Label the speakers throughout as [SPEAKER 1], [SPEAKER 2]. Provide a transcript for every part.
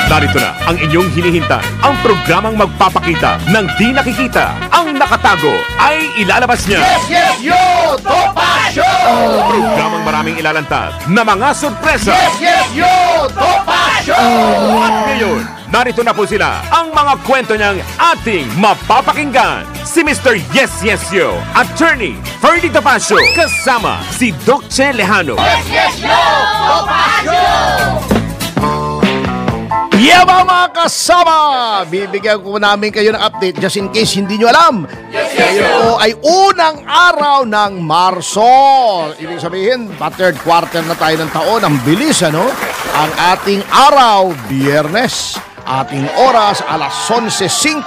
[SPEAKER 1] Narito na ang inyong hinihintay. Ang programang magpapakita ng di nakikita. Ang nakatago ay ilalabas niya.
[SPEAKER 2] Yes, yo! Topacio!
[SPEAKER 1] Programang maraming ilalantad na mga sorpresa.
[SPEAKER 2] Yes, yo! Topacio!
[SPEAKER 1] At ngayon, narito na po sila. Ang mga kwento niyang ating mapapakinggan. Si Mr. Yes, Yo, Attorney Ferdy Topacio, kasama si Doc Che Lejano.
[SPEAKER 2] Yes, yo! Topacio!
[SPEAKER 3] Yeah, mga kasama! Bibigyan ko namin kayo ng update just in case hindi nyo alam. Ngayon po ay unang araw ng Marso. Ibig sabihin, third quarter na tayo ng taon. Ang bilis, ano? Ang ating araw, Biyernes. Ating oras, alas 11:05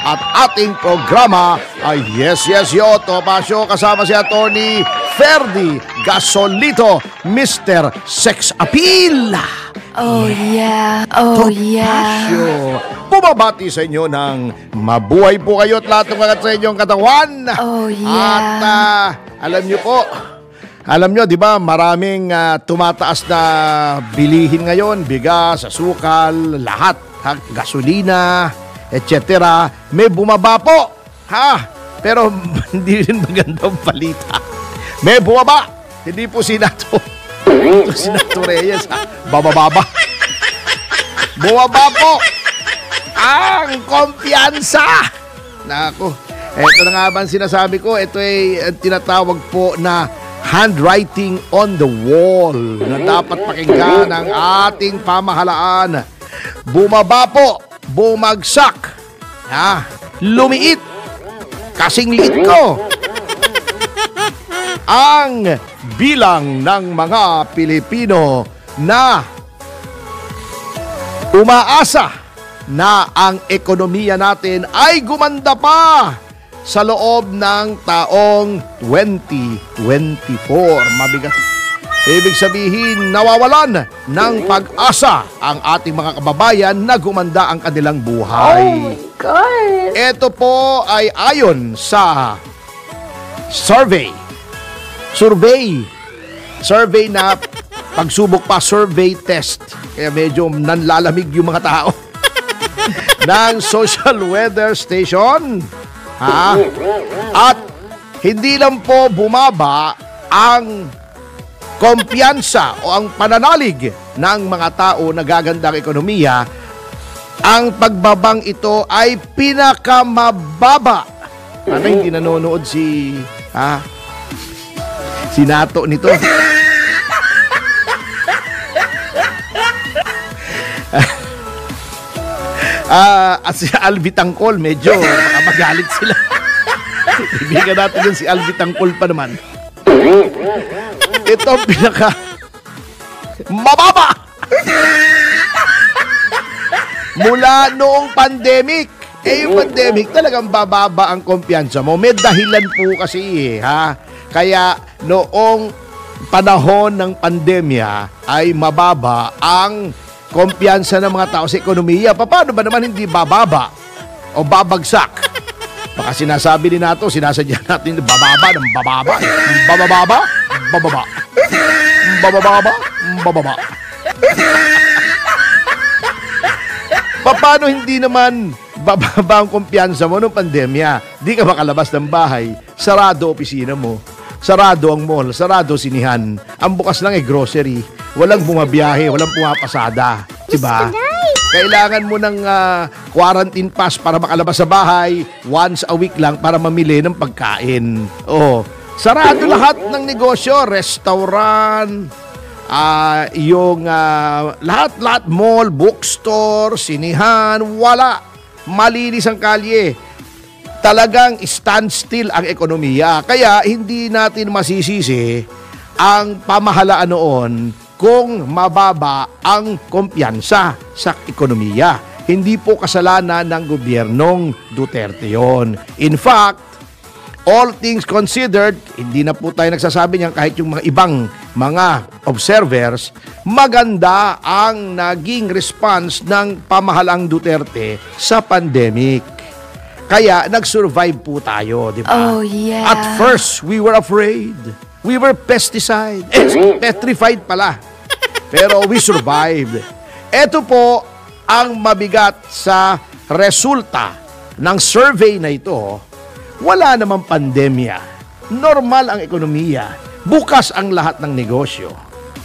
[SPEAKER 3] at ating programa ay Yes, Yo, Topacio. Kasama si Attorney Ferdy Gasolito, Mr. Sex Appeal.
[SPEAKER 4] Oh yeah, oh yeah.
[SPEAKER 3] Bumabati sa inyo ng mabuhay po kayo at lahat ng mga sa inyong katawan.
[SPEAKER 4] Oh yeah.
[SPEAKER 3] At alam nyo, di ba, maraming tumataas na bilihin ngayon, bigas, asukal, lahat, gasolina, etc. May bumaba po, pero hindi rin magandang balita. May bumaba, hindi po sinato. Ito si Nato Reyes, bababa. Bumaba po ang kumpiyansa. Nako, ito na nga ba ang sinasabi ko? Ito ay tinatawag po na handwriting on the wall na dapat pakinggan ng ating pamahalaan. Bumaba po, bumagsak, lumiit, kasing liit ko ang bilang ng mga Pilipino na umaasa na ang ekonomiya natin ay gumanda pa sa loob ng taong 2024. Mabigat. Ibig sabihin, nawawalan ng pag-asa ang ating mga kababayan na gumanda ang kanilang buhay.
[SPEAKER 4] Oh my God!
[SPEAKER 3] Ito po ay ayon sa survey na pagsubok pa, survey test. Kaya medyo nanlalamig yung mga tao. ng Social Weather Station. At hindi lang po bumaba ang kumpiyansa o ang pananalig ng mga tao na gaganda ang ekonomiya. Ang pagbabang ito ay pinakamababa. Ano hindi nanonood si Nato nito? At si Alvi Tangkol, medyo magalit sila. Ibigan natin yun si Alvi Tangkol pa naman. Ito ang pinaka mababa mula noong pandemic. Yung pandemic talagang bababa ang kumpiyansa mo. May dahilan po kasi Kaya noong panahon ng pandemya ay mababa ang kumpiyansa ng mga tao sa ekonomiya. Paano ba naman hindi bababa o babagsak? Baka sinasabi ni Nato, sinasadya natin bababa ng bababa. Bababa, bababa. Bababa, bababa. Paano hindi naman bababa ang kumpiyansa mo noong pandemya? Di ka makalabas ng bahay, sarado opisina mo, sarado ang mall, sarado sinihan. Ang bukas lang ay grocery. Walang bumabiyahe, walang pumapasada. Diba? Kailangan mo ng quarantine pass para makalabas sa bahay once a week lang para mamili ng pagkain. Sarado lahat ng negosyo, restaurant, yung lahat, mall, bookstore, sinihan, wala. Malinis ang kalye. Talagang standstill ang ekonomiya. Kaya hindi natin masisisi ang pamahalaan noon kung mababa ang kumpiyansa sa ekonomiya. Hindi po kasalanan ng gobyernong Duterte yon. In fact, all things considered, hindi na po tayo nagsasabi niyan kahit yung mga ibang mga observers, maganda ang naging response ng pamahalaang Duterte sa pandemic. Kaya nag-survive po tayo, di ba?
[SPEAKER 4] Oh, yeah.
[SPEAKER 3] At first, we were afraid. We were petrified pala. Pero we survived. Ito po ang mabigat sa resulta ng survey na ito, wala namang pandemya. Normal ang ekonomiya. Bukas ang lahat ng negosyo.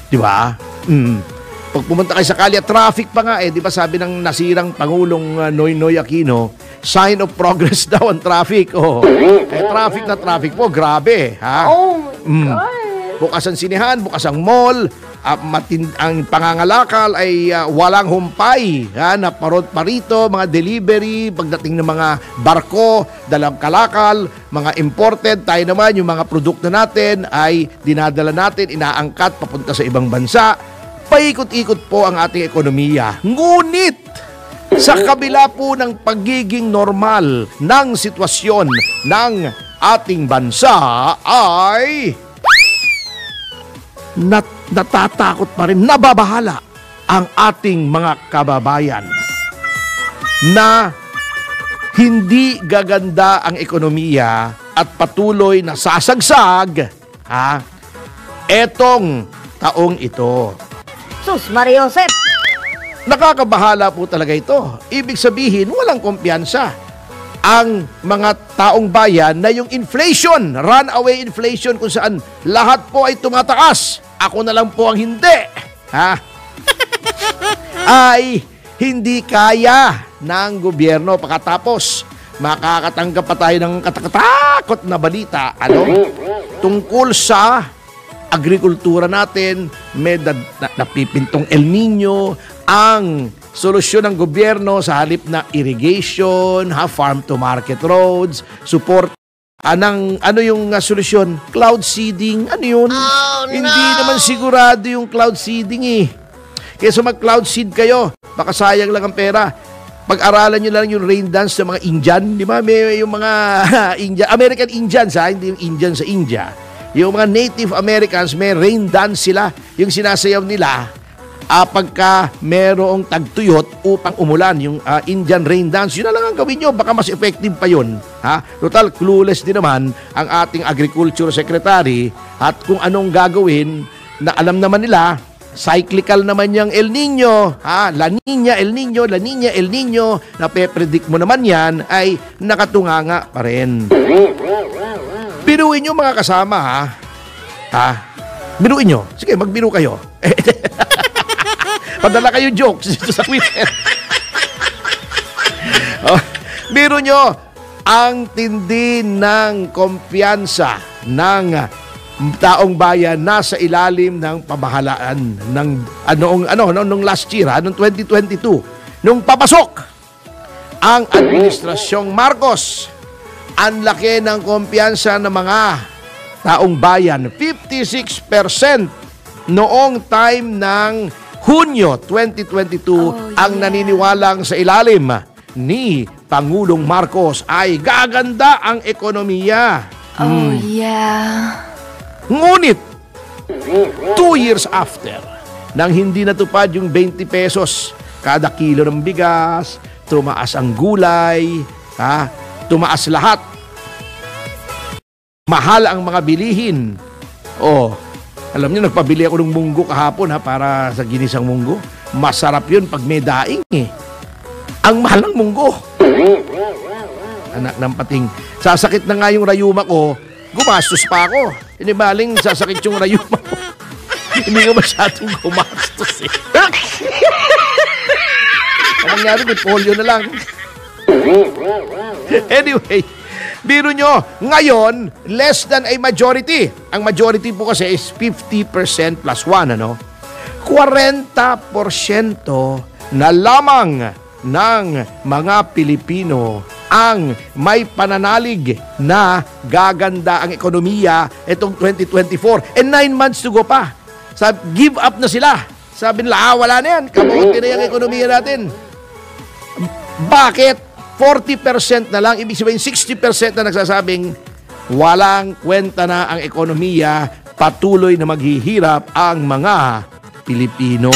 [SPEAKER 3] Di ba? Pag pumunta kayo sa kalye, traffic pa nga di ba sabi ng nasirang Pangulong Noynoy Aquino, sign of progress daw ang traffic. Traffic na traffic po, grabe. Ha?
[SPEAKER 4] Oh my God.
[SPEAKER 3] Bukas ang sinihan, bukas ang mall, ang pangangalakal ay walang humpay. Na parito, mga delivery, pagdating ng mga barko, dalang kalakal, mga imported, tayo naman, yung mga produkto natin ay dinadala natin, inaangkat, papunta sa ibang bansa. Paikot-ikot po ang ating ekonomiya. Ngunit, sa kabila po ng pagiging normal ng sitwasyon ng ating bansa ay natatakot pa rin, nababahala ang ating mga kababayan na hindi gaganda ang ekonomiya at patuloy na sasagsag etong taong ito.
[SPEAKER 5] Sus, Maria Josep!
[SPEAKER 3] Nakakabahala po talaga ito. Ibig sabihin, walang kumpiyansa ang mga taong bayan na yung inflation, runaway inflation kung saan lahat po ay tumataas. Ako na lang po ang hindi. Ay hindi kaya ng gobyerno. Pagkatapos, makakatanggap pa tayo ng katakot na balita. Tungkol sa agrikultura natin, may napipintong El Nino, ang solusyon ng gobyerno sa halip na irrigation, farm to market roads, support. Ano yung solusyon? Cloud seeding. Ano yun? Hindi naman sigurado yung cloud seeding Kesa mag-cloud seed kayo, baka sayang lang ang pera. Pag-aralan nyo lang yung rain dance sa mga Indian, di ba? May yung mga American Indians, hindi yung Indian sa India. Yung mga Native Americans, may rain dance sila. Yung sinasayaw nila, pagka merong tagtuyot upang umulan, yung Indian rain dance, yun na lang ang gawin nyo. Baka mas effective pa yun. Total, clueless din naman ang ating Agriculture Secretary at kung anong gagawin na alam naman nila, cyclical naman yung El Nino. La Nina, El Nino, La Nina, El Nino, nape-predict mo naman yan, ay nakatunganga pa rin. Biruin nyo mga kasama, Biruin nyo. Sige, magbiru kayo. Padala kayo jokes dito sa Twitter. Biro nyo, ang tindi ng kumpiyansa ng taong bayan nasa ilalim ng pamahalaan ng nung last year, noong 2022, nung papasok ang Administrasyong Marcos. Ang laki ng kumpiyansa ng mga taong bayan. 56% noong time ng Hunyo 2022 ang naniniwalang sa ilalim ni Pangulong Marcos ay gaganda ang ekonomiya.
[SPEAKER 4] Oh yeah.
[SPEAKER 3] Ngunit, 2 years after, nang hindi natupad yung 20 pesos kada kilo ng bigas, tumaas ang gulay, tumaas lahat. Mahal ang mga bilihin. Alam niyo, nagpabili ako ng munggo kahapon para sa ginisang munggo. Masarap yun pag may daing Ang mahal ng munggo. Anak ng pating. Sasakit na nga yung rayuma ko, gumastos pa ako. Hindi baling sasakit yung rayuma ko. Hindi ko masyadong gumastos Anong nangyari? May polio na lang. Anyway, biro nyo, ngayon, less than a majority. Ang majority po kasi is 50% plus 1, 40% na lamang ng mga Pilipino ang may pananalig na gaganda ang ekonomiya itong 2024. And 9 months to go pa. Give up na sila. Sabi nila, wala na yan. Kabuti na yung ekonomiya natin. Bakit? 40% na lang, ibig sabihin 60% na nagsasabing walang kwenta na ang ekonomiya, patuloy na maghihirap ang mga Pilipino.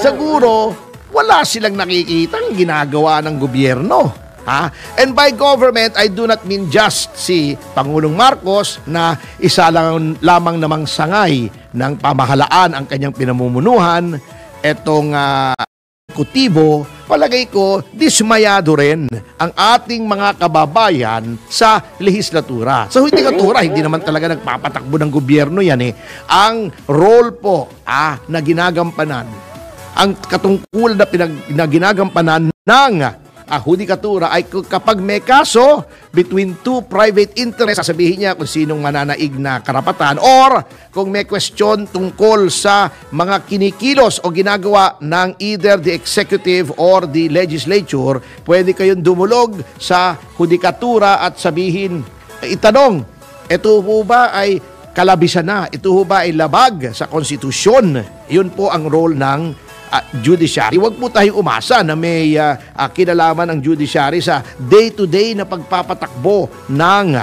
[SPEAKER 3] Siguro, wala silang nakikitang ginagawa ng gobyerno. And by government, I do not mean just si Pangulong Marcos na isa lamang namang sangay ng pamahalaan ang kanyang pinamumunuhan. etong ekutibo, palagay ko, dismayado rin ang ating mga kababayan sa lehislatura. Sa hudikatura, hindi naman talaga nagpapatakbo ng gobyerno yan eh. Ang role po na ginagampanan, ang katungkulan na ginagampanan ng hudikatura ay kapag may kaso between two private interests, sasabihin niya kung sinong mananaig na karapatan, or kung may question tungkol sa mga kinikilos o ginagawa ng either the executive or the legislature, pwede kayong dumulog sa hudikatura at sabihin, itanong, ito po ba ay kalabisan na? Ito po ba ay labag sa konstitusyon? Yun po ang role ng judiciary. Huwag po tayong umasa na may kinalaman ang judiciary sa day-to-day na pagpapatakbo ng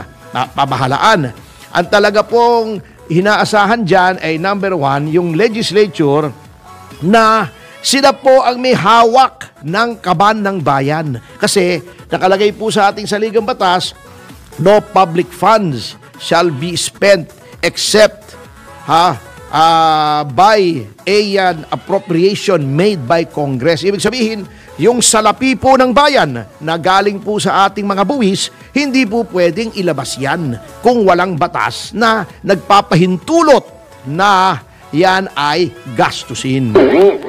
[SPEAKER 3] pamahalaan. Ang talaga pong hinaasahan dyan ay number one, yung legislature na sila po ang may hawak ng kaban ng bayan. Kasi nakalagay po sa ating saligang batas, no public funds shall be spent except by an appropriation made by Congress. Ibig sabihin, yung salapi po ng bayan na galing po sa ating mga buwis, hindi po pwedeng ilabas yan kung walang batas na nagpapahintulot na yan ay gastusin.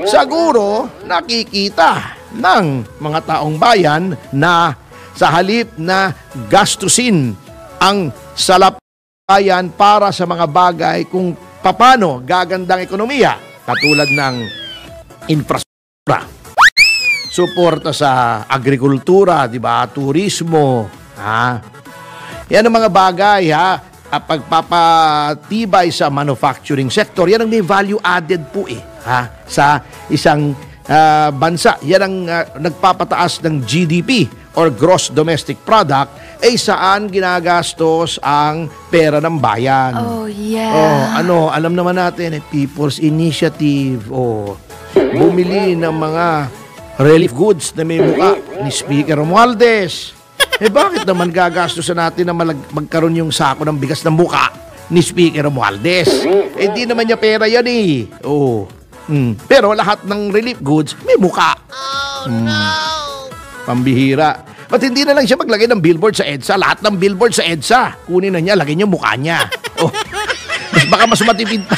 [SPEAKER 3] Siguro, nakikita ng mga taong bayan na sa halip na gastusin ang salapayan para sa mga bagay kung paano gagandang ekonomiya, katulad ng infrastruktura, suporta sa agrikultura, di ba, turismo, yan ang mga bagay, pagpapatibay sa manufacturing sector, yan ang may value added po sa isang bansa. Yan ang nagpapataas ng GDP or gross domestic product, saan ginagastos ang pera ng bayan.
[SPEAKER 4] Oh, yeah.
[SPEAKER 3] Alam naman natin, People's Initiative, bumili ng mga relief goods na may muka ni Speaker Romualdez. Bakit naman gagastosan natin na magkaroon yung sako ng bigas ng muka ni Speaker Romualdez? Di naman niya pera yan eh. Pero lahat ng relief goods may muka. Pambihira. Ba't hindi na lang siya maglagay ng billboard sa EDSA? Lahat ng billboard sa EDSA, kunin na niya, lagay niya mukha niya. Baka mas matipid pa.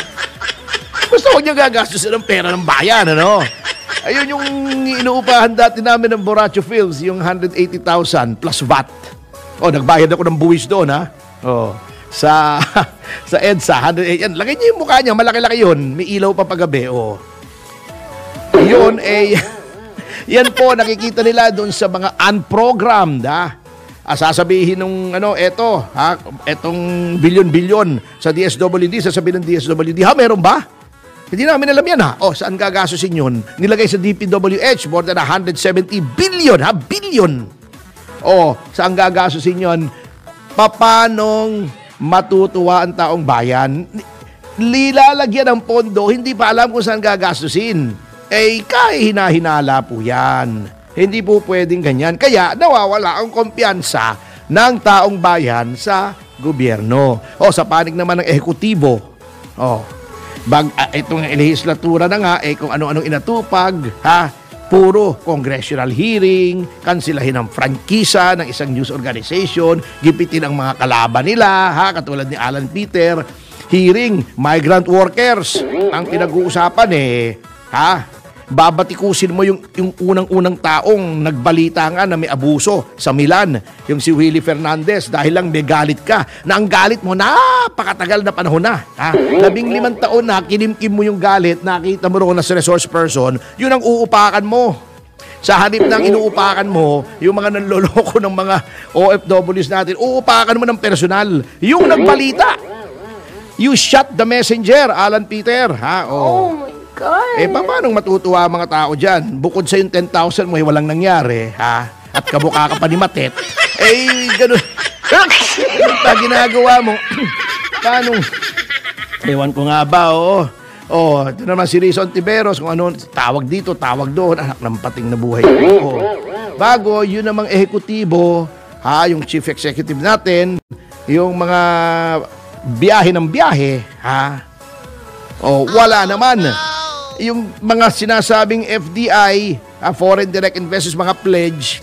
[SPEAKER 3] Basta huwag niya gagastusin ng pera ng bayan, Ayun yung inuupahan dati namin ng Borracho Films, yung 180,000 plus VAT. Nagbayad ako ng buwis doon, sa EDSA, 108. Yan, lagay niya yung mukha niya, malaki-laki yun. May ilaw pa paggabi, Yun, yan po, nakikita nila doon sa mga unprogrammed, sasabihin nung, etong bilyon-bilyon sa DSWD, sasabihin ng DSWD, meron ba? Hindi namin alam yan, saan gagastusin yun? Nilagay sa DPWH, more than 170 billion, billion. Saan gagastusin yun? Papanong matutuwa ang taong bayan? Lilalagyan ng pondo, hindi pa alam kung saan gagastusin. Hinahinala po yan. Hindi po pwedeng ganyan. Kaya nawawala ang kumpiyansa ng taong bayan sa gobyerno. Sa panig naman ng ehekutibo, itong lehislatura na nga, kung ano-anong inatupag, puro congressional hearing, kansilahin ang frankisa ng isang news organization, gipitin ang mga kalaban nila, katulad ni Alan Peter, hearing, migrant workers, ang pinag-uusapan babatikusin mo yung unang-unang taong nagbalita nga na may abuso sa Milan, yung si Willie Fernandez, dahil lang may galit ka, na ang galit mo napakatagal na panahon na. 15 taon na, kinimkim mo yung galit, nakita mo roon na si resource person, yun ang uupakan mo. Sa halip ng inuupakan mo, yung mga nanloloko ng mga OFWs natin, uupakan mo ng personal, yung nagbalita. You shot the messenger, Alan Peter.
[SPEAKER 4] Oh my God.
[SPEAKER 3] Paano matutuwa ang mga tao dyan? Bukod sa yung 10,000 mo, walang nangyari, At kabukha ka pa ni Matet. Ganun. Ginagawa mo. Paano? Ewan ko nga ba, ito naman si Rizon Tiberos, kung ano, tawag dito, tawag doon, anak ng pating na buhay. Bago, yun namang ehekutibo, yung chief executive natin, yung mga biyahe ng biyahe, wala naman. yung mga sinasabing FDI, foreign direct investors, mga pledge,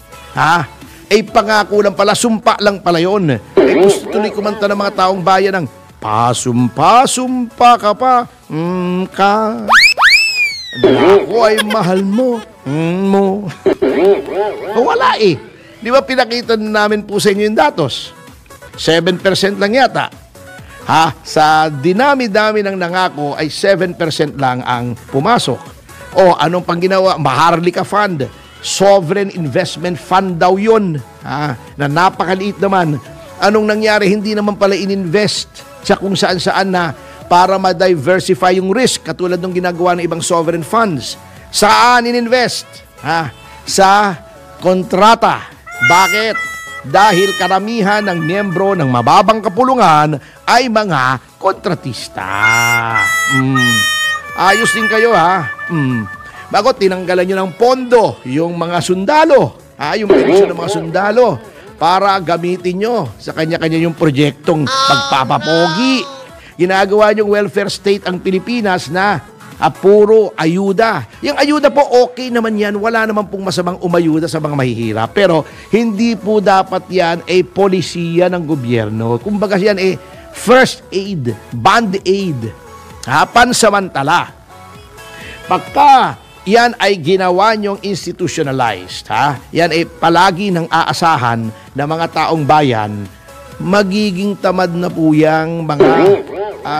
[SPEAKER 3] pangako lang pala, sumpa lang pala yun. Gusto tuloy kumanta ng mga taong bayan ng pasumpa ka pa, ka. Ako ay mahal mo, mo. Wala eh. Di ba pinakita namin po sa inyo yung datos? 7% lang yata. Sa dinami-dami ng nangako ay 7% lang ang pumasok. O anong pang ginawa? Maharlika Fund. Sovereign Investment Fund daw yun. Na napakaliit naman. Anong nangyari? Hindi naman pala ininvest sa kung saan-saan na para ma-diversify yung risk katulad ng ginagawa ng ibang sovereign funds. Saan ininvest? Sa kontrata. Bakit? Dahil karamihan ng miyembro ng mababang kapulungan ay mga kontratista. Ayos din kayo Bago tinanggalan nyo ng pondo yung mga sundalo, yung pensyon ng mga sundalo para gamitin nyo sa kanya-kanya yung proyektong pagpapapogi. Ginagawa nyong welfare state ang Pilipinas na puro ayuda. Yung ayuda po, okay naman yan. Wala naman pong masamang umayuda sa mga mahihirap. Pero hindi po dapat yan polisiya ng gobyerno. Kumbaga yan first aid, band aid. Pansamantala. Pagka yan ay ginawa nyong institutionalized, yan ay palagi ng aasahan ng mga taong bayan, magiging tamad na po yung mga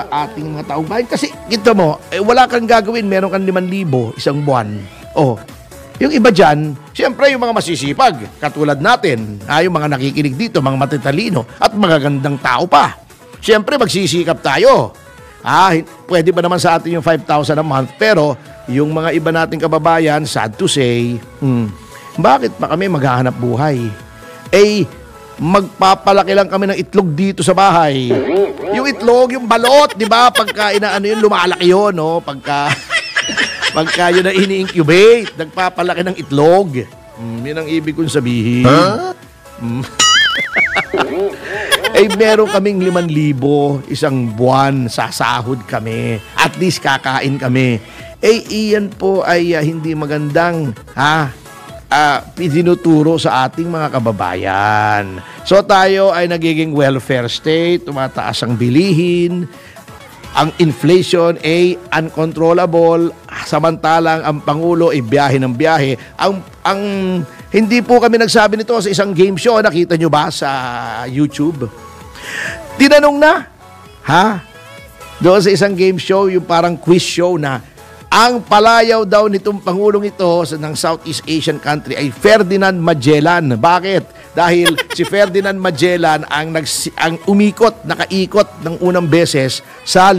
[SPEAKER 3] ating mga taong bayan. Kasi kita mo, wala kang gagawin, meron kang 5,000 isang buwan. Yung iba dyan, siyempre yung mga masisipag, katulad natin, yung mga nakikinig dito, mga matitalino, at magagandang tao pa. Siyempre magsisikap tayo. Pwede ba naman sa atin yung 5,000 a month, pero yung mga iba nating kababayan, sad to say, bakit pa kami maghahanap buhay? Magpapalaki lang kami ng itlog dito sa bahay. Yung itlog, yung balot, di ba? Pagka yun, lumalaki yun, no? Pagka yun na ini-incubate, nagpapalaki ng itlog. Yun ang ibig kong sabihin. Meron kaming 5,000 isang buwan, sasahod kami. At least kakain kami. Iyan po ay hindi magandang pinuturo sa ating mga kababayan. So tayo ay nagiging welfare state, tumataas ang bilihin, ang inflation ay uncontrollable, samantalang ang Pangulo ay biyahe ng biyahe. Hindi po kami nagsabi nito sa isang game show, nakita nyo ba sa YouTube? Tinanong na, doon sa isang game show, yung parang quiz show na, ang palayaw daw nitong Pangulong ito ng Southeast Asian country ay Ferdinand Magellan. Bakit? Dahil si Ferdinand Magellan ang nakaikot ng unang beses sa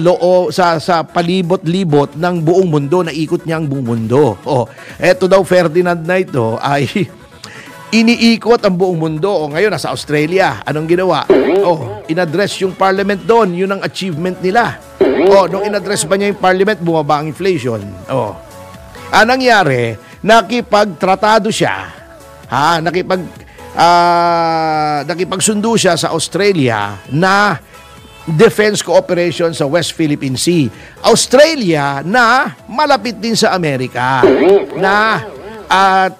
[SPEAKER 3] palibot-libot ng buong mundo, naikot niya ang buong mundo. Eto daw Ferdinand na ito ay iniikot ang buong mundo. Ngayon nasa Australia. Anong ginawa? Inaddress yung parliament doon. Yun ang achievement nila. Nung inaddress ba niya yung parliament, bumaba ang inflation. Anong nangyari? Nakipagtratado siya. Nakipagsundo siya sa Australia na defense cooperation sa West Philippine Sea. Australia na malapit din sa Amerika.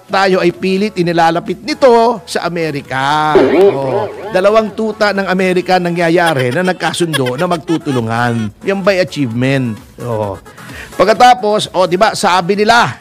[SPEAKER 3] Tayo ay pilit inilalapit nito sa Amerika. Dalawang tuta ng Amerika nangyayari na nagkasundo na magtutulungan. Yan by achievement. Pagkatapos, di ba, sabi nila,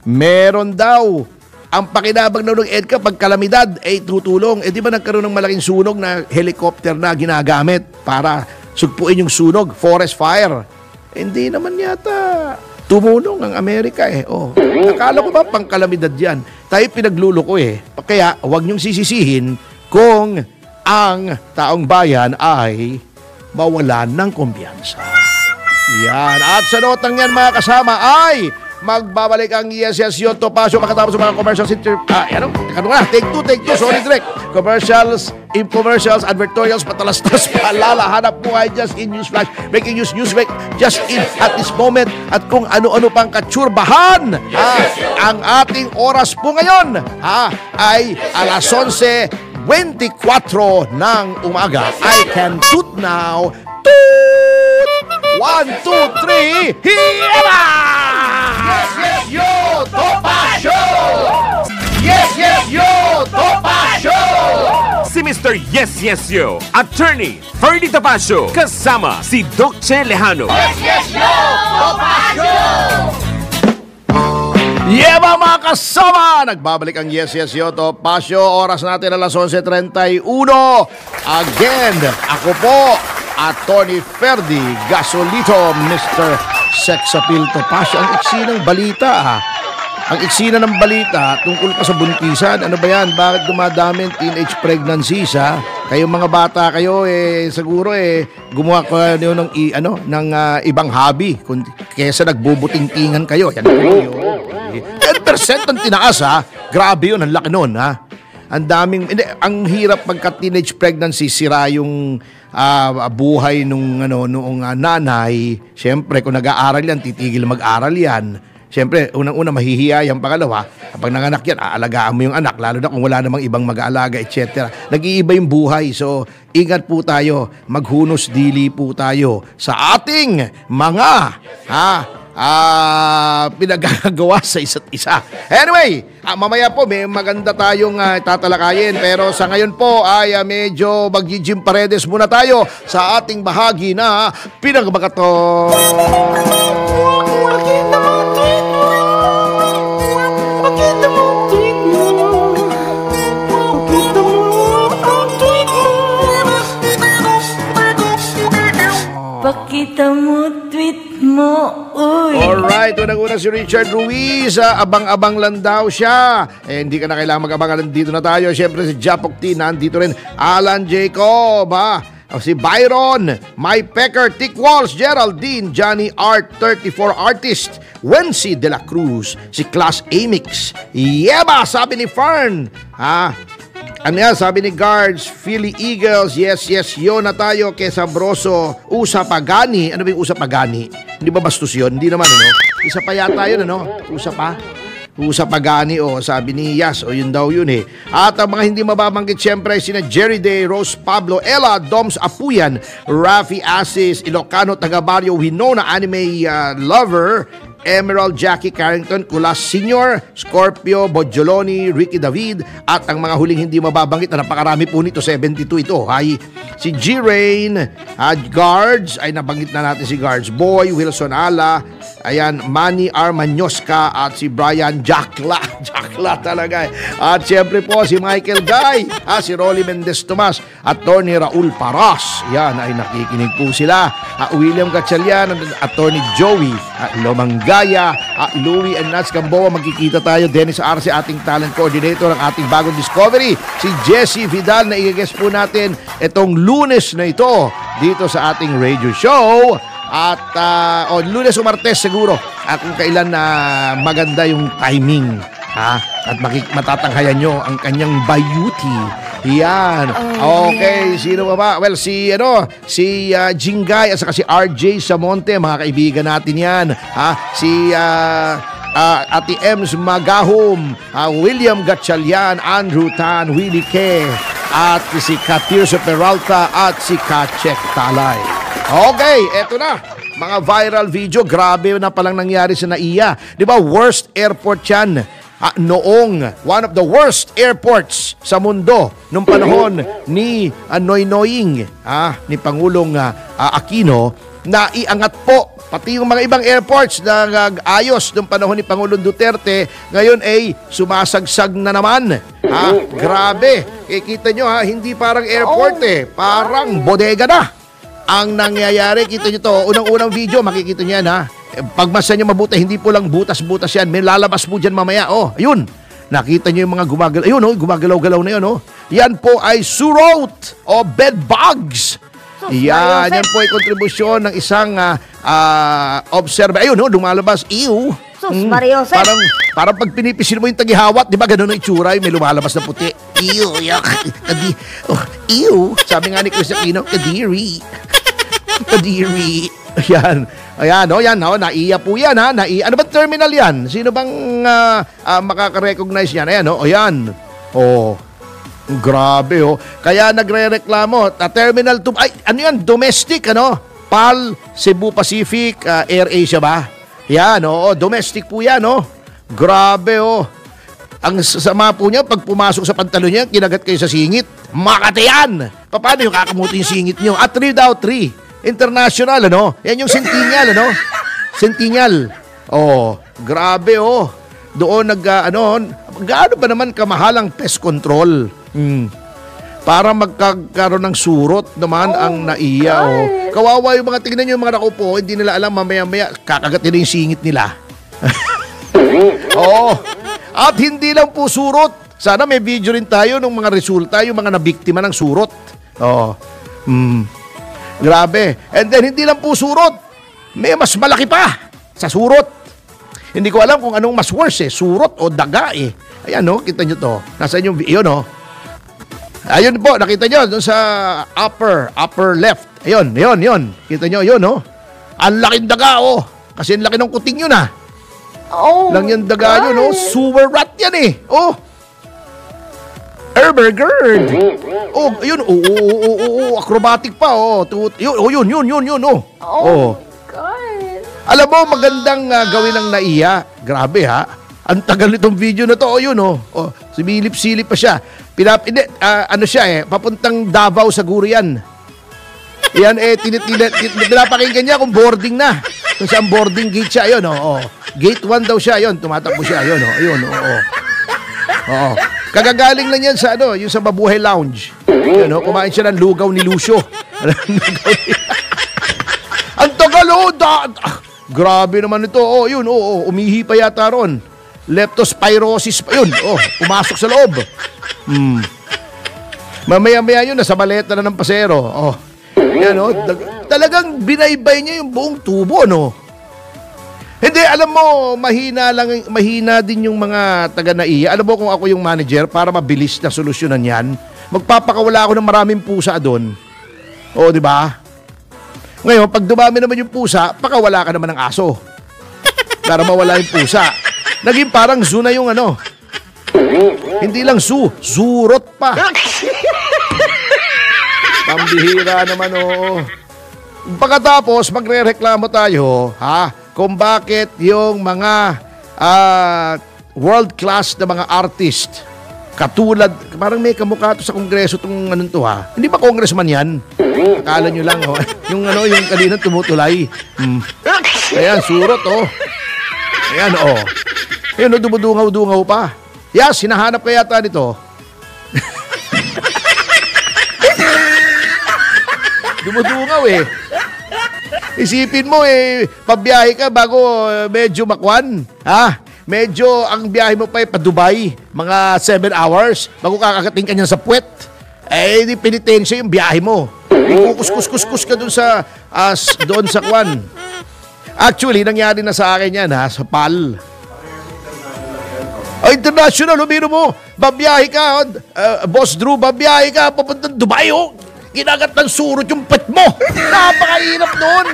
[SPEAKER 3] meron daw ang pakinabang ng EDCA pag kalamidad ay tutulong. Di ba nagkaroon ng malaking sunog na helicopter na ginagamit para sugpuin yung sunog, forest fire? Hindi naman yata tumulong ang Amerika Akala ko ba pang kalamidad yan? Tayo pinagluloko Kaya huwag niyong sisisihin kung ang taong bayan ay mawalan ng kumpiyansa. Yan. At sa notang yan mga kasama ay magbabalik ang Yes Topacio makatapos sa mga commercials. Take two, sorry direct. Commercials, advertorials, patalastas, paalala, hanap po kayo just in Newsflash, breaking news, Newsweek, just in at this moment, at kung ano-ano pang katsurbahan. Ang ating oras po ngayon ay alas 11:24 ng umaga. I can toot now. Toot! 1, 2, 3, Hiya!
[SPEAKER 2] Yes, yes, yo, Topa Show! Yes, yes, yo, Topa Show!
[SPEAKER 1] Si Mr. Yes Yes Yo, Attorney Ferdy Topacio, kasama si Doc Che Lejano.
[SPEAKER 2] Yes, yes, yo, Topa Show!
[SPEAKER 3] Yeah, mga kasama! Nagbabalik ang Yes, Yes, Yo, Topacio. Oras natin alas 11:31. Again, ako po, Attorney Ferdy Gasolito, Mr. Sex Appeal Topacio. Ang iksi ng balita, Ang iksi na ng balita tungkol pa sa buntisan. Ano ba yan? Bakit dumadami ang teenage pregnancies, Kayong mga bata kayo, siguro, gumawa kayo ng ibang hobby. Kesa nagbubuting-tingan kayo. Yan po yun. 10% ang tinaas, Grabe yun, ang laki nun, Ang daming, ang hirap pagka teenage pregnancy, sira yung buhay noong nanay. Siyempre, kung nag-aaral yan, titigil mag-aaral yan. Siyempre, unang-una mahihiya yung pangalawa. Kapag nanganak yan, aalagaan mo yung anak, lalo na kung wala namang ibang mag-aalaga, etc. Nag-iiba yung buhay. So, ingat po tayo. Maghunos dili po tayo sa ating mga pinagagawa sa isa't isa. Anyway, mamaya po may maganda tayong tatalakayin. Pero sa ngayon po ay medyo mag-gym paredes muna tayo sa ating bahagi na Pinagmagato.
[SPEAKER 4] Pakita mo, tweet mo, uy.
[SPEAKER 3] Alright, unang-una si Richard Ruiz. Abang-abang lang daw siya. Hindi ka na kailangan mag-abang. Nandito na tayo. Siyempre si Japok T. Nandito rin. Alan Jacob. Si Byron. My Pecker. Tick Walls. Geraldine. Johnny Art. 34 Artist. Wency De La Cruz. Si Class Amix. Yeba, sabi ni Fern. Ano yan? Sabi ni Guards, Philly Eagles, yes, yes, yo na tayo kay Sabroso, Usapagani. Ano ba yung Usapagani? Hindi ba bastos yun? Hindi naman, Isa pa yata yun, Usapagani, sabi ni Yas, yun daw yun At ang mga hindi mababanggit, siyempre, sina Jerry Day, Rose Pablo, Ella, Doms Apuyan, Rafi Asis, Ilocano, Tagabarrio, Winona, anime lover, Emerald, Jackie Carrington, Kulas Senior, Scorpio, Bojoloni, Ricky David, at ang mga huling hindi mababanggit na napakarami po nito, 72 ito. Si G-Rain, Guards, ay nabanggit na natin si Guards Boy, Wilson Ala, ayan, Manny Armanyoska, at si Brian Jackla. Jackla talaga At siyempre po si Michael Guy, si Rolly Mendez Tomas, at Tony Raul Paras. Yan ay nakikinig po sila. William Gatchalian, Attorney Joey, Lomanggaya, Louie and Nats Gamboa. Magkikita tayo. Dennis Arce, ating talent coordinator, ang ating bagong discovery. Si Jesse Vidal na i-guest po natin itong Lunes na ito dito sa ating radio show. At Lunes o Martes siguro kung kailan maganda yung timing. At matatanghayan nyo ang kanyang bayuti. Yan. Okay, sino ba? Well, si Jingay at saka si RJ Samonte, mga kaibigan natin yan. Si Ate Ems Magahom, William Gatchalian, Andrew Tan, Willie K, at si Katirso Peralta at si Kachek Talay. Okay, eto na. Mga viral video, grabe na palang nangyari sa NAIA. Di ba, worst airport yan? Noong one of the worst airports sa mundo nung panahon ni Noynoying, ni Pangulong Aquino, na iangat po pati yung mga ibang airports na ayos nung panahon ni Pangulong Duterte, ngayon ay sumasagsag na naman. Grabe. Kita nyo hindi parang airport parang bodega na ang nangyayari. Kita nyo to, unang-unang video, makikita nyo yan Pagmasa nyo mabuti, hindi po lang butas-butas yan. May lalabas po dyan mamaya. Ayun. Nakita nyo yung mga gumagalaw. Ayun, gumagalaw-galaw na yun. Yan po ay surot o bed bugs. Yan po ay kontribusyon ng isang observer. Ayun, lumalabas. Ew. Parang pag pinipisil mo yung tagihawat, di ba ganun ang itsura, may lumalabas na puti. Ew, yak. Ew. Sabi nga ni Chris Aquino, kadiri. Kadiri. Ayan, naiya po yan, Ano ba terminal yan? Sino bang makaka-recognize yan? Ayan, grabe, Kaya nagre-reklamo, terminal 2, ano yan, domestic, PAL, Cebu Pacific, Air Asia ba? Yan, oo, domestic po yan, oh. Grabe, oh. Ang sama po niya, pag pumasok sa pantalon niya, kinagat kayo sa singit. Makati yan! Paano yung kakamuti yung singit niyo? At 3 daw, 3. International, ano? Yan yung Centennial, ano? Centennial. Oh, grabe, oh. Doon gaano ba naman kamahalang pest control? Para magkakaroon ng surot naman ang NAIA, oh. Kawawa yung mga, tingnan nyo yung mga nakupo, hindi nila alam, mamaya-maya, kakagatin na yung singit nila. Oo. At hindi lang po surot. Sana may video rin tayo ng mga resulta, yung mga nabiktima ng surot. Oo. Grabe. And then, hindi lang po surot. May mas malaki pa sa surot. Hindi ko alam kung anong mas worse, surot o daga, eh. Ayan, no? Kita nyo to. Nasaan yung, yun, no? Ayun po, nakita nyo, doon sa upper left. Ayun. Kita nyo, yun, no? Ang laking daga, oh. Kasi ang laki ng kuting yun, ah.
[SPEAKER 5] Oh,
[SPEAKER 3] lang yung daga nyo, no? Sewer rat yan, eh. Oh. Herbergerd. Oh, yun. Acrobatic pa, oh. Yun, oh. Oh.
[SPEAKER 5] God.
[SPEAKER 3] Alam mo, magandang gawin ng NAIA. Grabe, ha? Ang tagal nitong video na to. Oh, yun, oh. Oh, similip-silip pa siya. Ano siya, papuntang Davao sa Gurian. Yan, pinapakinggan niya kung boarding na. Kung saan boarding gate siya, yun, oh. Gate 1 daw siya, yun. Tumatakbo siya, yun, oh. Ayun, oh. Oo. Kagagaling lang yan sa, yung sa Mabuhay Lounge. Yun, oh. Kumain siya ng lugaw ni Lucio. Ang tagal, oh. Grabe naman ito, oh. Yun, oh. Umihi pa yata ron. Leptospirosis pa yun. Oh, pumasok sa loob. Mamaya-maya yun, nasa maleta na ng pasero. Oh. Yan, oh. Talagang binaybay niya yung buong tubo, no? Hindi, alam mo, mahina din yung mga taga-NAIA. Alam mo kung ako yung manager, para mabilis na solusyonan yan, magpapakawala ako ng maraming pusa doon. Oo, di ba? Ngayon, pag dumami naman yung pusa, pakawala ka naman ng aso. Para mawala yung pusa. Naging parang zoo na yung Hindi lang zoo, zurot pa. Pambihira naman, oh. Pagkatapos, magre-reklamo tayo, ha? Kung bakit yung mga world class na mga artist, katulad, parang may kamukha to sa kongreso itong to, ha? Hindi ba congressman yan? Akala nyo lang, oh. Yung kanina tumutulay. Ayan, surot, oh. Ayan, oh. Ayan, oh, dumudungaw-dungaw pa. Yes, hinahanap kaya yata nito. Dumudungaw, eh. Isipin mo, pabiyahe ka bago medyo makwan. Ha? Medyo ang biyahe mo pa pa Dubai, mga 7 hours, bago kakakating ka niyan sa puwet. Di penitensya yung biyahe mo. Ikukus-kus-kus ka doon sa kwan. Actually, nangyari na sa akin yan, ha, sa PAL. International, umiro mo. Babiyahe ka, Boss Drew, babiyahe ka, papuntang Dubai, oh. Kinagat ng surot yung pet mo. Napakahirap noon.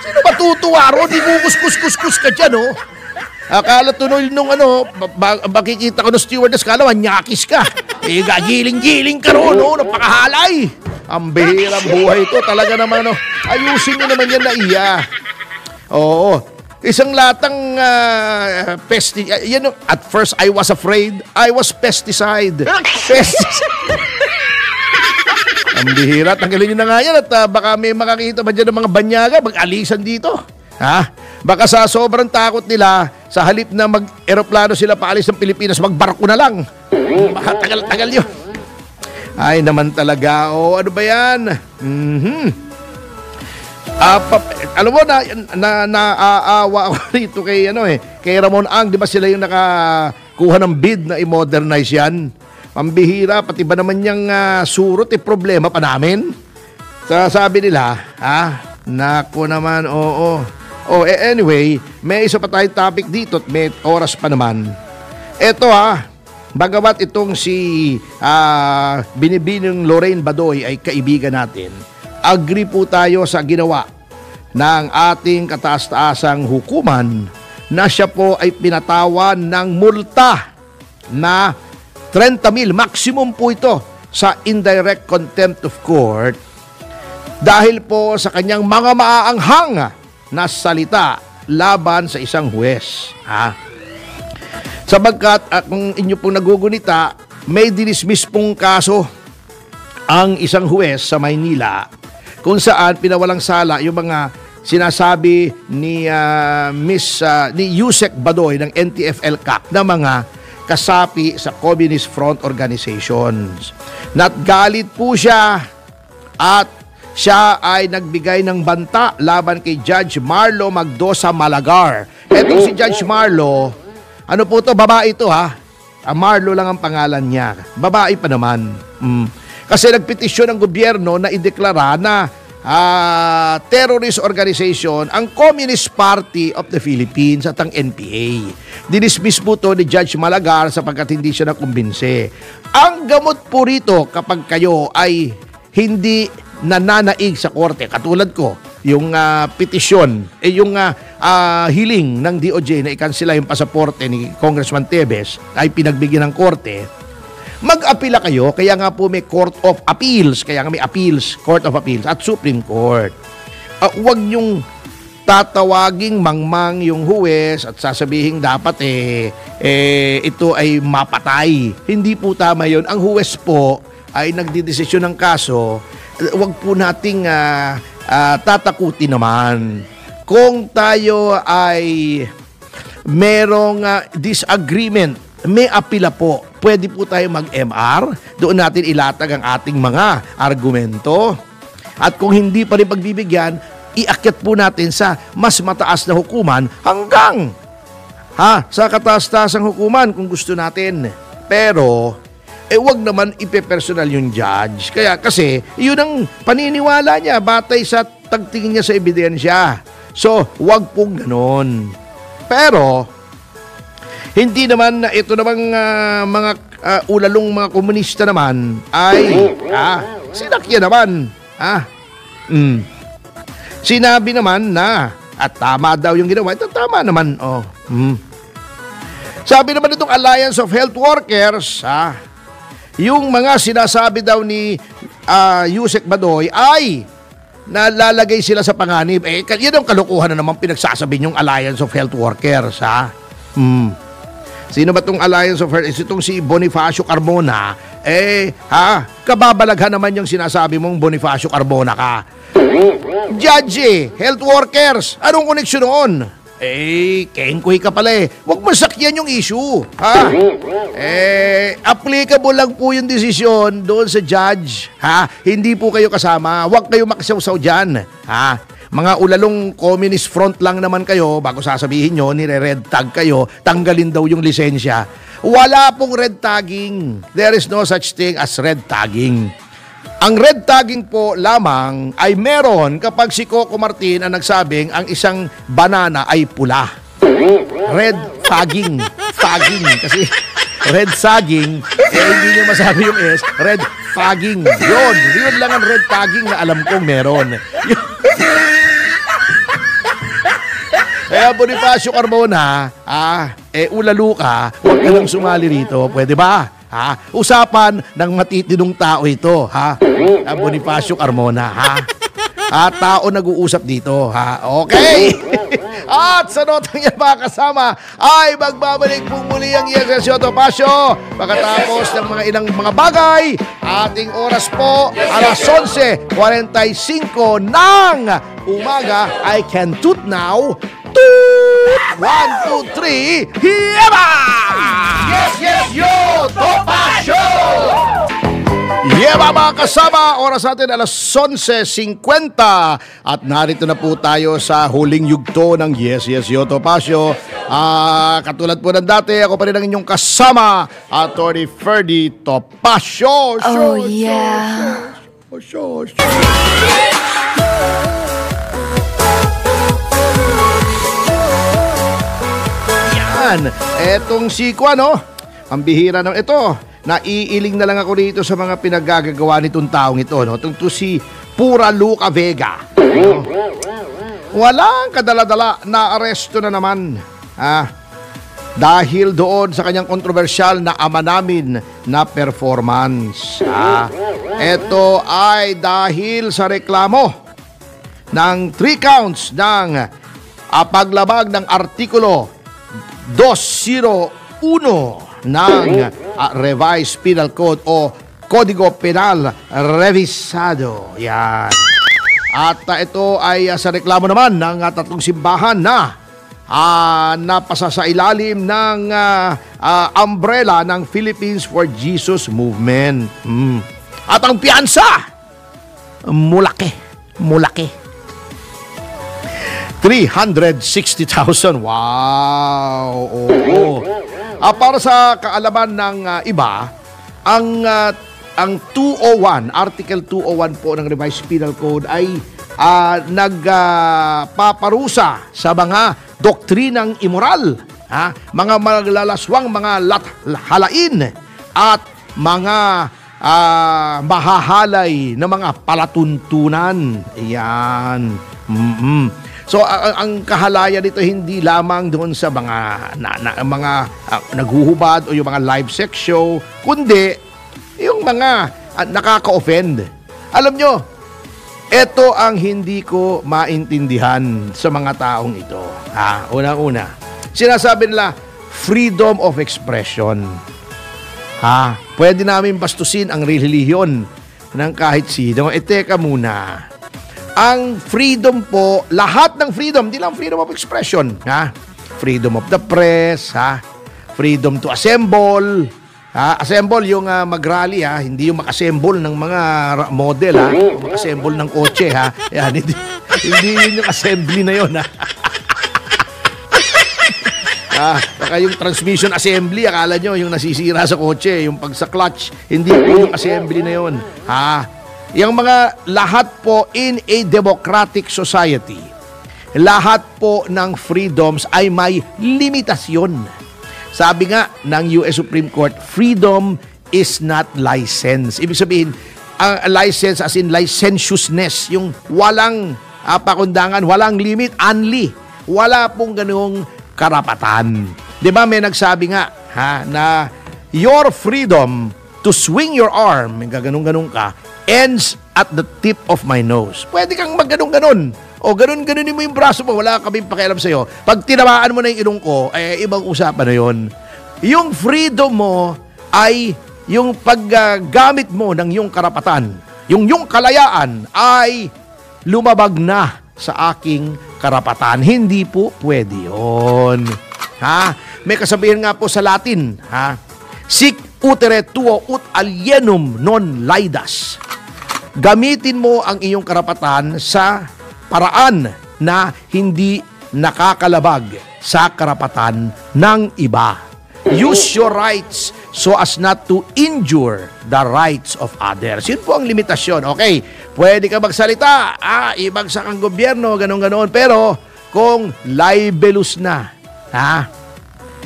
[SPEAKER 3] Sino matutuwa ron? Di kukus-kus-kus ka dyan, oh. Akala tuloy nung makikita ko ng stewardess, kala manyakis ka. Gagiling-giling ka ron, oh. Napakahalay. Ang bihirang buhay ito. Talaga naman, oh. Ayusin nyo naman yan, NAIA. Oo. Isang latang pesticide. At first, I was afraid. I was pesticide. Pesticide. Ang bihira, tanggalin nyo na nga yan at baka may makakita ba dyan ng mga banyaga, mag-alisan dito. Ha? Baka sa sobrang takot nila, sa halip na mag-aeroplano sila paalis ng Pilipinas, magbarko na lang. Baka tagal-tagal yun. Ay naman talaga, ano ba yan? Alam mo, naaawa ako rito kay Ramon Ang, di ba sila yung nakakuha ng bid na i-modernize yan? Pambihira, pati ba naman niyang surot, problema pa namin? Sabi nila, nako naman, oo. Anyway, may isa pa tayong topic dito at may oras pa naman. Eto bagamat itong si Binibining Lorraine Badoy ay kaibigan natin, agree po tayo sa ginawa ng ating kataas-taasang hukuman na siya po ay pinatawan ng multa na 30,000, maximum po ito sa indirect contempt of court dahil po sa kanyang mga maaanghang na salita laban sa isang huwes. Sabagkat kung inyo pong nagugunita, may dinismiss pong kaso ang isang huwes sa Maynila kung saan pinawalang sala yung mga sinasabi ni ni Yusek Badoy ng NTF-ELCAC na mga kasapi sa Communist Front Organizations. Natgalit po siya at siya ay nagbigay ng banta laban kay Judge Marlo Magdosa Malagar. Etong si Judge Marlo, ano po to? Babae ito Marlo lang ang pangalan niya. Babae pa naman. Kasi nagpetisyon ng gobyerno na ideklara na terrorist organization ang Communist Party of the Philippines at ang NPA. Dinismiss po to ni Judge Malagar sapagkat hindi siya nakumbinse. Ang gamot po rito kapag kayo ay hindi nananaig sa korte, katulad ko, yung petisyon, yung hiling ng DOJ na ikansela yung pasaporte ni Congressman Tevez ay pinagbigyan ng korte, mag-apila kayo, kaya nga po may Court of Appeals, kaya nga may Appeals, Court of Appeals at Supreme Court. Huwag nyong tatawaging mangmang yung huwes at sasabihin dapat ito ay mapatay. Hindi po tama yun. Ang huwes po ay nagdidesisyon ng kaso. Huwag po nating tatakutin naman. Kung tayo ay merong disagreement, may apila po. Pwede po tayo mag-MR. Doon natin ilatag ang ating mga argumento. At kung hindi pa rin pagbibigyan, iakyat po natin sa mas mataas na hukuman hanggang sa kataas-taasang hukuman kung gusto natin. Pero, wag naman ipepersonal yung judge. Kasi, yun ang paniniwala niya batay sa tagtingin niya sa ebidensya. So, wag pong ganon. Pero, hindi naman na ito namang mga ulalong mga komunista naman ay sinakya naman. Sinabi naman na at tama daw yung ginawa. Ito tama naman. Sabi naman itong Alliance of Health Workers, yung mga sinasabi daw ni Yusek Badoy ay nalalagay sila sa panganib. Yan ang kalukuhan na naman pinagsasabi yung Alliance of Health Workers. Sino ba itong Alliance of Health? Itong si Bonifacio Carmona. Kababalaghan naman yung sinasabi mong Bonifacio Carmona ka. Judge, health workers, anong koneksyon noon? Kengkoy ka pala Huwag mo sakyan yung issue. Applicable lang po yung desisyon doon sa judge. Hindi po kayo kasama. Huwag kayo makisawsaw dyan. Mga ulalong Communist Front lang naman kayo, bago sasabihin nyo, nire-red tag kayo, tanggalin daw yung lisensya. Wala pong red tagging. There is no such thing as red tagging. Ang red tagging po lamang ay meron kapag si Coco Martin ang nagsabing ang isang banana ay pula. Red tagging. Tagging. Kasi red sagging, hindi nyo masabi yung S. Red tagging. Yun lang ang red tagging na alam kong meron. Kaya Bonifacio Carmona, ulalo ka, huwag ka lang sumali rito. Pwede ba? Usapan ng matitinong tao ito, Bonifacio Carmona, tao nag-uusap dito, Okay? At sa notang yan mga kasama, ay magbabalik po muli ang Yes Topacio. Pagkatapos ng mga ilang mga bagay, ating oras po, alas 11:45 ng umaga. I can toot now. Toot! 1, 2, 3, Yeba!
[SPEAKER 2] Yes, yo! Topacio!
[SPEAKER 3] Yeba mga kasama, oras natin alas 11:50 at narito na po tayo sa huling yugto ng Yes, yo Topacio. Katulad po ng dati, ako pa rin ang inyong kasama, Atty. Ferdy Topacio.
[SPEAKER 4] Oh yeah.
[SPEAKER 3] Etong si Kuano, ang bihira ng ito, naiiling na lang ako dito sa mga pinagagagawa nitong taong ito, no? Itong to si Pura Luca Vega. Walang kadala-dala, na aresto na naman. Dahil doon sa kanyang kontrobersyal na ama namin na performance. Ito ay dahil sa reklamo ng 3 counts ng paglabag ng Artikulo 201 ng Revised Penal Code o Kodigo Penal Revisado. Yan. At ito ay sa reklamo naman ng 3 simbahan na napasa sa ilalim ng umbrella ng Philippines for Jesus Movement. At ang piyansa, mulaki. 360,000. Wow! Oo. Para sa kaalaman ng iba, ang 201, Article 201 po ng Revised Penal Code ay nagpaparusa sa mga doktrinang immoral, mga maglalaswang mga halain at mga mahahalay na mga palatuntunan. Ayan. So ang kahalayan nito hindi lamang doon sa mga naghuhubad o yung mga live sex show, kundi yung mga nakaka-offend. Alam nyo, ito ang hindi ko maintindihan sa mga taong ito. Unang-una, sinasabi nila freedom of expression. Pwede namin bastusin ang relihiyon ng kahit sino. Teka muna. Ang freedom po, lahat ng freedom, hindi lang freedom of expression, freedom of the press, freedom to assemble, assemble yung mag-rally, hindi yung mag-assemble ng mga model, mag-assemble ng kotse, yan, hindi yun yung assembly na yun, saka yung transmission assembly, akala nyo yung nasisira sa kotse, yung pag sa clutch, hindi yung assembly na yun, yung mga lahat po in a democratic society, lahat po ng freedoms ay may limitasyon. Sabi nga ng US Supreme Court, freedom is not license. Ibig sabihin, license as in licentiousness, yung walang pakundangan, walang limit, unli. Wala pong ganung karapatan. Di ba may nagsabi nga na your freedom to swing your arm, gaganong-ganong ka, ends at the tip of my nose. Pwede kang magganong-ganon. O ganun-ganunin mo yung braso mo, wala kaming pakialam sa'yo. Pag tinamaan mo na yung ilong ko, ibang usapan na yon. Yung freedom mo ay yung paggamit mo ng iyong karapatan. Yung kalayaan ay lumabag na sa aking karapatan. Hindi po pwede yun. May kasabihan nga po sa Latin, sic utere tuo ut alienum non laedas. Gamitin mo ang iyong karapatan sa paraan na hindi nakakalabag sa karapatan ng iba. Use your rights so as not to injure the rights of others. Yun po ang limitasyon. Okay, pwede ka magsalita, ibagsak ang gobyerno, ganon-ganon. Pero kung libelous na,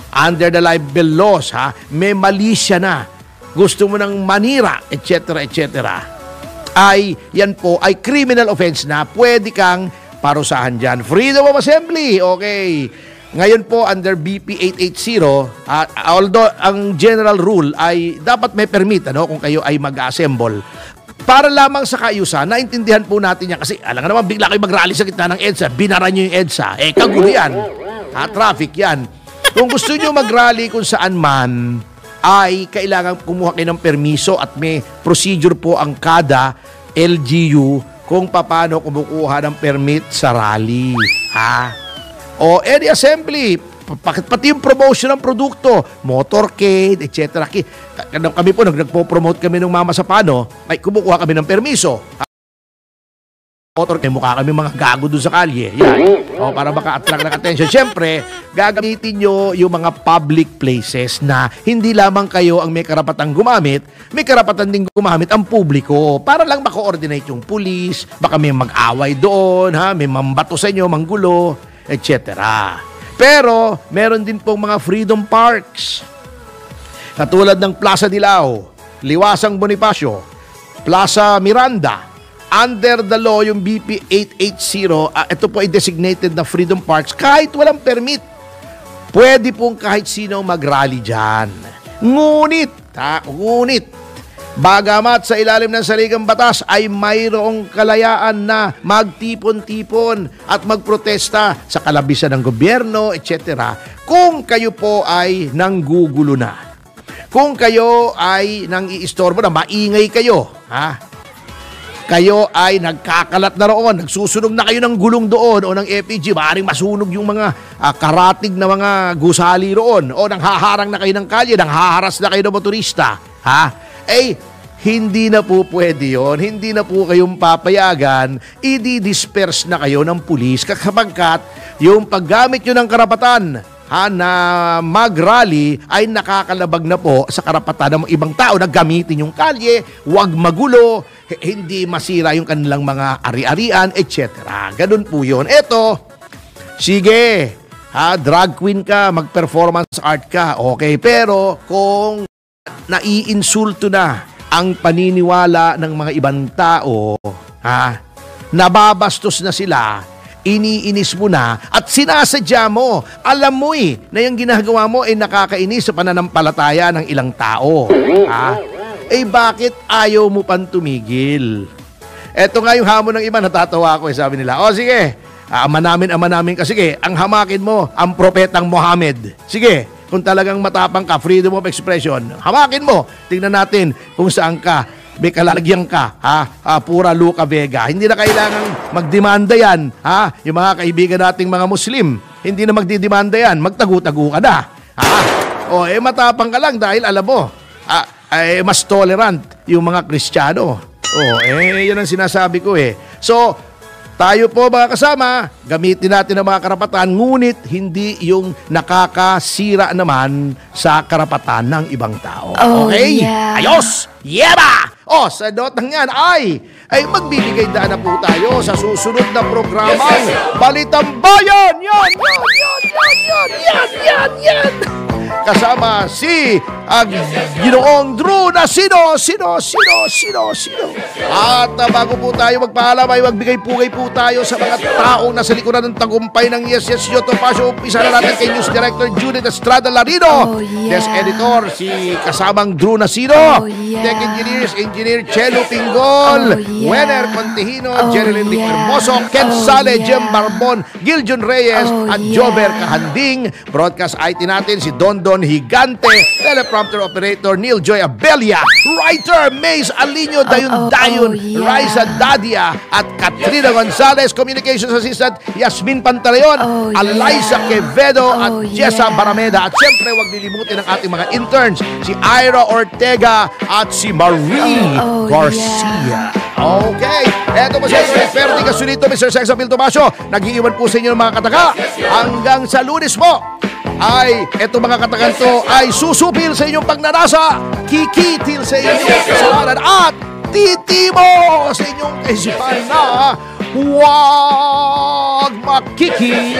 [SPEAKER 3] under the libel laws, may malisya na, gusto mo nang manira, etc., ay yan po ay criminal offense na pwede kang parusahan dyan. Freedom of assembly, okay. Ngayon po under BP 880, although ang general rule ay dapat may permit kung kayo ay mag-assemble. Para lamang sa kaayusan, naintindihan po natin yan kasi alam nga naman bigla kayo mag-rally sa gitna ng EDSA, binara nyo yung EDSA, kagulo yan, traffic yan. Kung gusto nyo mag-rally kung saan man, ay kailangan kumuha kayo ng permiso at may procedure po ang kada LGU kung paano kumukuha ng permit sa rally. O any assembly, pati yung promotion ng produkto, motorcade, etc. Kami po, nagpo-promote kami ng Mama Sapano, ay kumukuha kami ng permiso. Motor, mukha kami mga gago doon sa kalye. Yan. Para maka-attract ng attention. Siyempre, gagamitin nyo yung mga public places na hindi lamang kayo ang may karapatang gumamit, may karapatan din gumamit ang publiko para lang mako-coordinate yung pulis, baka may mag-away doon, may mambato sa inyo, manggulo, etc. Pero, meron din pong mga freedom parks. Katulad ng Plaza Dilao, Liwasang Bonifacio, Plaza Miranda. Under the law, yung BP 880, ito po ay designated na freedom parks. Kahit walang permit, pwede pong kahit sino mag-rally dyan. Ngunit, Bagamat sa ilalim ng saligang batas ay mayroong kalayaan na magtipon-tipon at magprotesta sa kalabisan ng gobyerno, etc. Kung kayo po ay nanggugulo na. Kung kayo ay nang-iistorbo na, maingay kayo, kayo ay nagkakalat na roon, nagsusunog na kayo ng gulong doon o ng FPG, maaaring masunog yung mga karatig na mga gusali roon o nang haharang na kayo ng kalye, nang haharas na kayo ng motorista, hindi na po pwede yun, hindi na po kayong papayagan, i-disperse na kayo ng pulis kapagkat yung paggamit nyo ng karapatan na mag-rally ay nakakalabag na po sa karapatan ng ibang tao na gamitin yung kalye, huwag magulo, hindi masira yung kanilang mga ari-arian, etc. Ganun po yun. Eto, sige, drag queen ka, mag-performance art ka, okay. Pero kung naiinsulto na ang paniniwala ng mga ibang tao, nababastos na sila, iniinis mo na at sinasadya mo. Alam mo na yung ginagawa mo ay nakakainis sa pananampalataya ng ilang tao. Bakit ayaw mo pang tumigil? Eto nga yung hamon ng iba, natatawa ako sabi nila, sige, ama namin ka, sige, ang hamakin mo, ang propetang Mohammed. Sige, kung talagang matapang ka, freedom of expression, hamakin mo. Tingnan natin kung saan ka. May kalalagyan ka, pura Luca Vega. Hindi na kailangang magdemanda yan, yung mga kaibigan nating mga Muslim. Hindi na magdidemanda yan, magtagu-tagu ka na. Matapang ka lang dahil alam mo, mas tolerant yung mga Kristiyano. Yan ang sinasabi ko So, tayo po mga kasama, gamitin natin ang mga karapatan, ngunit hindi yung nakakasira naman sa karapatan ng ibang tao. Okay?
[SPEAKER 4] Yeah.
[SPEAKER 3] Ayos! Yeba! Sa notang yan ay magbibigay daan na po tayo sa susunod na programang Balitang Bayan! Yan! Kasama si Ginoong Drew na sino. At bago po tayo magpaalam ay magbigay-pugay po tayo sa mga taong nasa likuran ng tagumpay ng Yes Yes Yo Topacio. Umpisa na natin kay News Director Judith Estrada Larino. Desk Editor si kasamang Drew na sino. Tech Engineers, Engineer Chelo Pingol, Wenner Contehino, Jerilyn Dick Hermoso, Ken Sale, Jem Barbon, Giljon Reyes, at Jover Kahanding. Broadcast IT natin si Don Higante, Teleprompter Operator Neil Joy Abelia, Writer Maze Alinio Dayon, Raisa Dadia, at Katrina Gonzalez, Communications Assistant Yasmin Pantaleon, Eliza Quevedo, at Jessa Barameda. At siyempre, huwag nilimutin ang ating mga interns, si Ira Ortega at si Marie Garcia. Okay, eto po siya, Ferdy Casunito, Mr. Sexapil Tomasio, nag-iiwan po sa inyo ng mga kataka. Hanggang sa Lunes po, ay eto mga katakan to ay susupil sa inyong pagnanasa, kikitil sa inyong kasalanan, at titimo sa inyong kaisipan na huwag makiki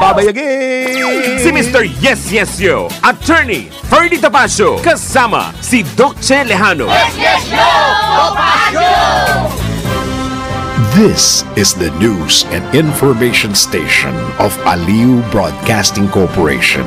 [SPEAKER 3] babayagin
[SPEAKER 1] Si Mr. Yes Yes Yo, Attorney Ferdy Topacio, kasama si Docche Lejano.
[SPEAKER 2] Yes, yo! Topacio!
[SPEAKER 6] This is the news and information station of Aliu Broadcasting Corporation.